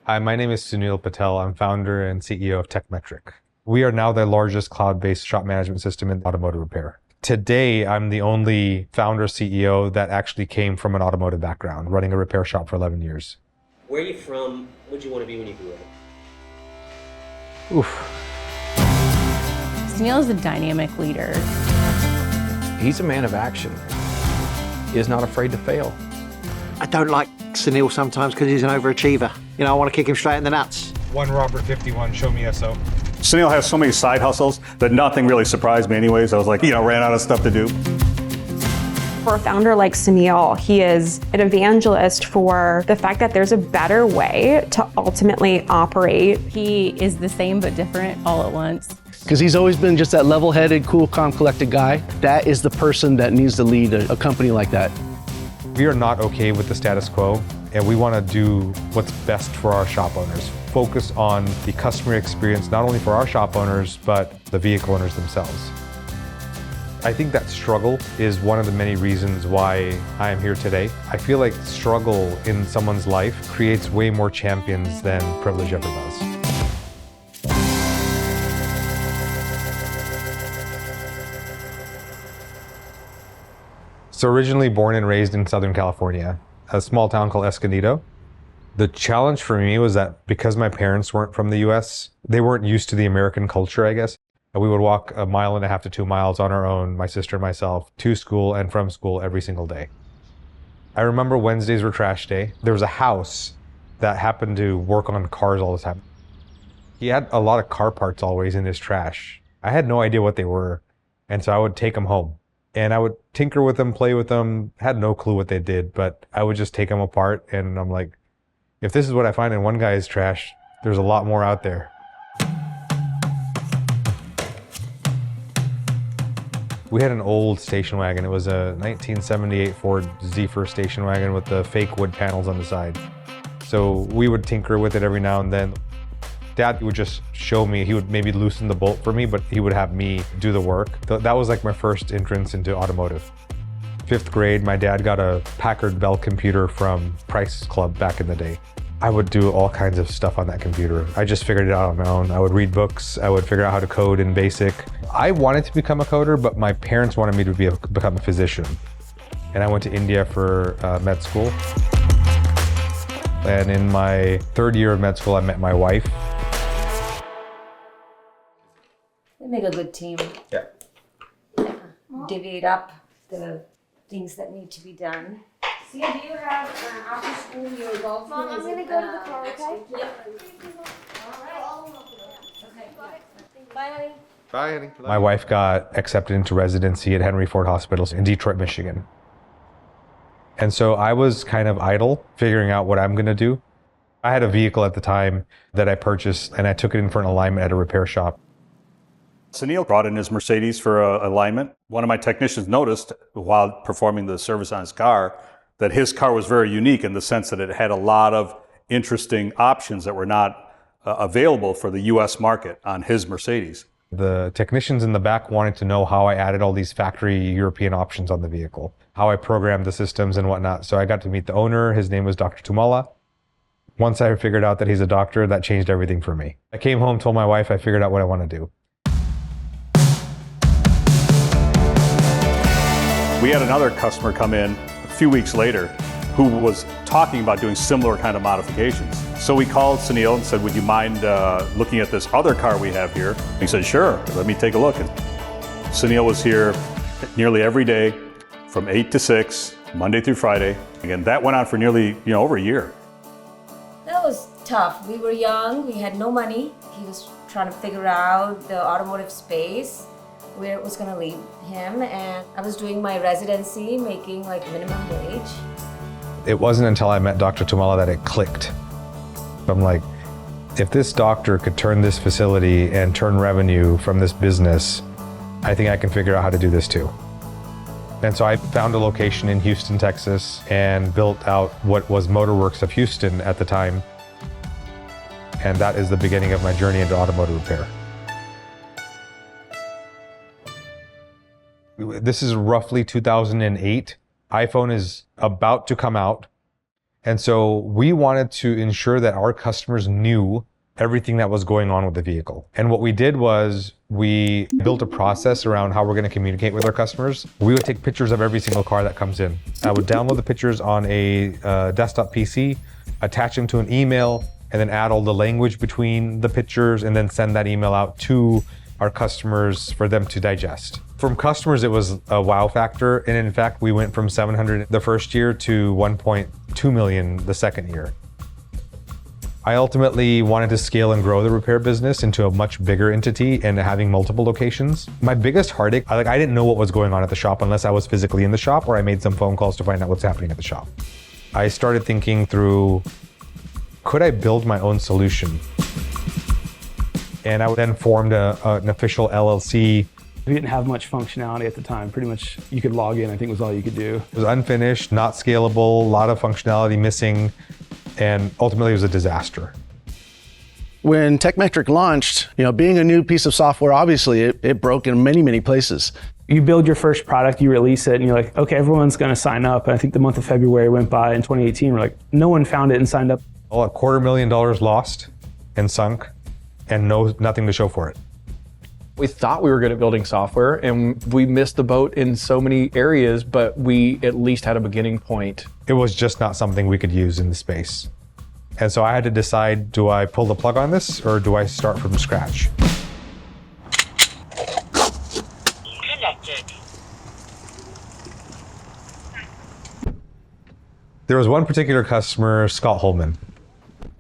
Hi, my name is Sunil Patel. I'm founder and CEO of Tekmetric. We are now the largest cloud-based shop management system in automotive repair. Today, I'm the only founder CEO that actually came from an automotive background, running a repair shop for 11 years. Where are you from? What did you want to be when you grew up? Oof. Sunil is a dynamic leader. He's a man of action. He is not afraid to fail. I don't like Sunil sometimes because he's an overachiever. You know, I want to kick him straight in the nuts. One Robert 51, show me SO. Sunil has so many side hustles that nothing really surprised me anyways. I was like, ran out of stuff to do. For a founder like Sunil, he is an evangelist for the fact that there's a better way to ultimately operate. He is the same but different all at once. Because he's always been just that level-headed, cool, calm, collected guy. That is the person that needs to lead a company like that. We are not okay with the status quo, and we want to do what's best for our shop owners. Focus on the customer experience, not only for our shop owners, but the vehicle owners themselves. I think that struggle is one of the many reasons why I am here today. I feel like struggle in someone's life creates way more champions than privilege ever does. So originally born and raised in Southern California, a small town called Escondido. The challenge for me was that because my parents weren't from the US, they weren't used to the American culture, I guess. We would walk 1.5 miles to 2 miles on our own, my sister and myself, to school and from school every single day. I remember Wednesdays were trash day. There was a house that happened to work on cars all the time. He had a lot of car parts always in his trash. I had no idea what they were, and so I would take them home. And I would tinker with them, play with them, had no clue what they did, but I would just take them apart, and I'm like, if this is what I find in one guy's trash, there's a lot more out there. We had an old station wagon. It was a 1978 Ford Zephyr station wagon with the fake wood panels on the side. So we would tinker with it every now and then. Dad would just show me, he would maybe loosen the bolt for me, but he would have me do the work. That was like my first entrance into automotive. 5th grade, my dad got a Packard Bell computer from Price Club back in the day. I would do all kinds of stuff on that computer. I just figured it out on my own. I would read books. I would figure out how to code in BASIC. I wanted to become a coder, but my parents wanted me to become a physician. And I went to India for med school. And in my 3rd year of med school, I met my wife. We make a good team. Yeah. Divvy up the things that need to be done. Sia, do you have after school your golf? Mom, I'm gonna go to the car, okay? Yep. All right. Okay. Bye, honey. Bye, honey. My wife got accepted into residency at Henry Ford Hospitals in Detroit, Michigan. And so I was kind of idle, figuring out what I'm gonna do. I had a vehicle at the time that I purchased, and I took it in for an alignment at a repair shop. Sunil brought in his Mercedes for alignment. One of my technicians noticed while performing the service on his car that his car was very unique in the sense that it had a lot of interesting options that were not available for the US market on his Mercedes. The technicians in the back wanted to know how I added all these factory European options on the vehicle, how I programmed the systems and whatnot. So I got to meet the owner. His name was Dr. Tumala. Once I figured out that he's a doctor, that changed everything for me. I came home, told my wife I figured out what I want to do. We had another customer come in a few weeks later who was talking about doing similar kind of modifications. So we called Sunil and said, would you mind looking at this other car we have here? He said, sure, let me take a look. And Sunil was here nearly every day from 8 to 6, Monday through Friday. Again, that went on for nearly over a year. That was tough. We were young, we had no money. He was trying to figure out the automotive space, where it was going to lead him, and I was doing my residency, making like minimum wage. It wasn't until I met Dr. Tumala that it clicked. I'm like, if this doctor could turn this facility and turn revenue from this business, I think I can figure out how to do this too. And so I found a location in Houston, Texas, and built out what was Motorworks of Houston at the time. And that is the beginning of my journey into automotive repair. This is roughly 2008. iPhone is about to come out. And so we wanted to ensure that our customers knew everything that was going on with the vehicle. And what we did was we built a process around how we're going to communicate with our customers. We would take pictures of every single car that comes in. I would download the pictures on a desktop PC, attach them to an email, and then add all the language between the pictures, and then send that email out to our customers for them to digest. From customers, it was a wow factor. And in fact, we went from 700 the first year to 1.2 million the second year. I ultimately wanted to scale and grow the repair business into a much bigger entity and having multiple locations. My biggest heartache, I didn't know what was going on at the shop unless I was physically in the shop or I made some phone calls to find out what's happening at the shop. I started thinking through, could I build my own solution? And I then formed an official LLC. We didn't have much functionality at the time. Pretty much you could log in, I think was all you could do. It was unfinished, not scalable, a lot of functionality missing, and ultimately it was a disaster. When Tekmetric launched, being a new piece of software, obviously it broke in many, many places. You build your first product, you release it, and you're like, okay, everyone's gonna sign up. And I think the month of February went by in 2018, we're like, no one found it and signed up. Well, $250,000 lost and sunk, and nothing to show for it. We thought we were good at building software and we missed the boat in so many areas, but we at least had a beginning point. It was just not something we could use in the space. And so I had to decide, do I pull the plug on this or do I start from scratch? Connected. There was one particular customer, Scott Holman.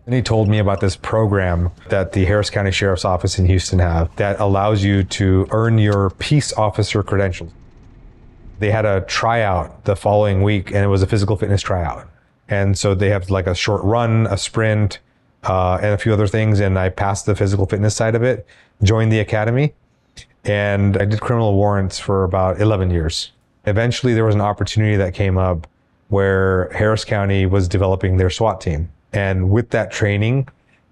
And he told me about this program that the Harris County Sheriff's Office in Houston have that allows you to earn your peace officer credentials. They had a tryout the following week, and it was a physical fitness tryout. And so they have like a short run, a sprint, and a few other things. And I passed the physical fitness side of it, joined the academy, and I did criminal warrants for about 11 years. Eventually, there was an opportunity that came up where Harris County was developing their SWAT team. And with that training,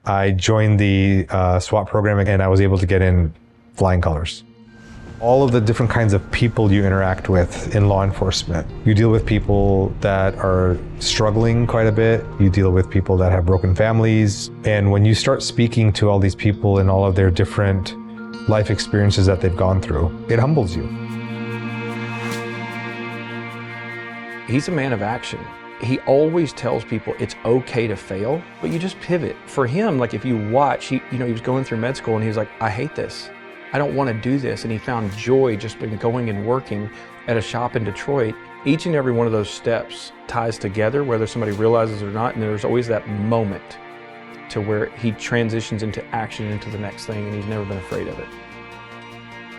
I joined the SWAT program and I was able to get in flying colors. All of the different kinds of people you interact with in law enforcement. You deal with people that are struggling quite a bit. You deal with people that have broken families. And when you start speaking to all these people and all of their different life experiences that they've gone through, it humbles you. He's a man of action. He always tells people it's okay to fail, but you just pivot. For him, like if you watch, he was going through med school and he was like, I hate this. I don't want to do this. And he found joy just by going and working at a shop in Detroit. Each and every one of those steps ties together, whether somebody realizes it or not. And there's always that moment to where he transitions into action, into the next thing, and he's never been afraid of it.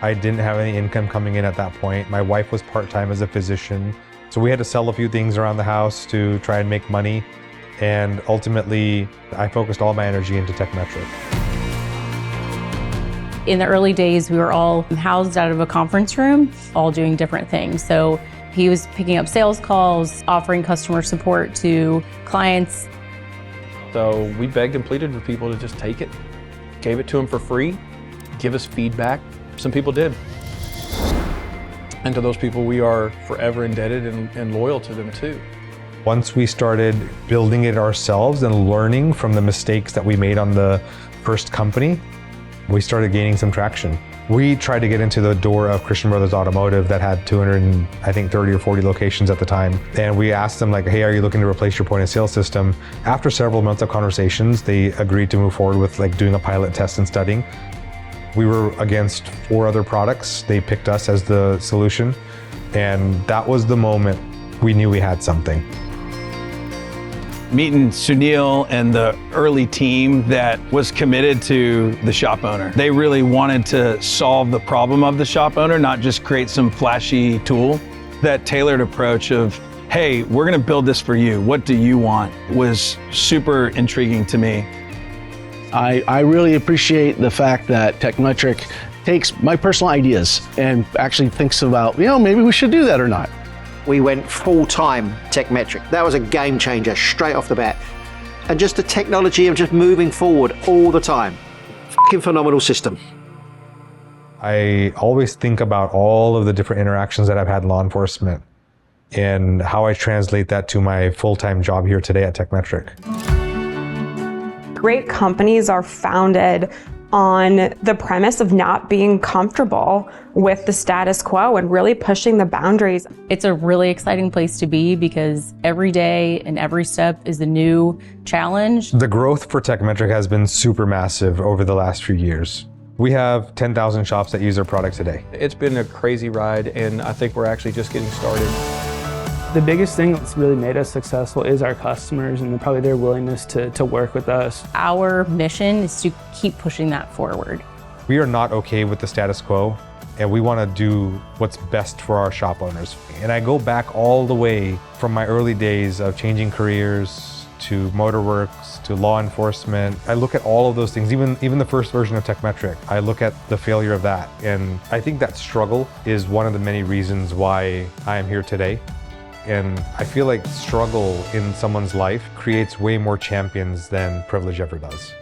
I didn't have any income coming in at that point. My wife was part-time as a physician. So we had to sell a few things around the house to try and make money. And ultimately, I focused all my energy into Tekmetric. In the early days, we were all housed out of a conference room, all doing different things. So he was picking up sales calls, offering customer support to clients. So we begged and pleaded with people to just take it, gave it to them for free, give us feedback. Some people did. And to those people, we are forever indebted and loyal to them too. Once we started building it ourselves and learning from the mistakes that we made on the first company, we started gaining some traction. We tried to get into the door of Christian Brothers Automotive that had 230 or 40 locations at the time. And we asked them like, hey, are you looking to replace your point of sale system? After several months of conversations, they agreed to move forward with like doing a pilot test and studying. We were against 4 other products. They picked us as the solution. And that was the moment we knew we had something. Meeting Sunil and the early team that was committed to the shop owner. They really wanted to solve the problem of the shop owner, not just create some flashy tool. That tailored approach of, hey, we're gonna build this for you. What do you want? Was super intriguing to me. I really appreciate the fact that Tekmetric takes my personal ideas and actually thinks about, maybe we should do that or not. We went full-time Tekmetric. That was a game changer straight off the bat. And just the technology of just moving forward all the time. Fucking phenomenal system. I always think about all of the different interactions that I've had in law enforcement. and how I translate that to my full-time job here today at Tekmetric. Great companies are founded on the premise of not being comfortable with the status quo and really pushing the boundaries. It's a really exciting place to be because every day and every step is a new challenge. The growth for Tekmetric has been super massive over the last few years. We have 10,000 shops that use our product today. It's been a crazy ride, and I think we're actually just getting started. The biggest thing that's really made us successful is our customers and probably their willingness to work with us. Our mission is to keep pushing that forward. We are not okay with the status quo, and we want to do what's best for our shop owners. And I go back all the way from my early days of changing careers to Motorworks to law enforcement. I look at all of those things, even the first version of Tekmetric. I look at the failure of that, and I think that struggle is one of the many reasons why I am here today. And I feel like struggle in someone's life creates way more champions than privilege ever does.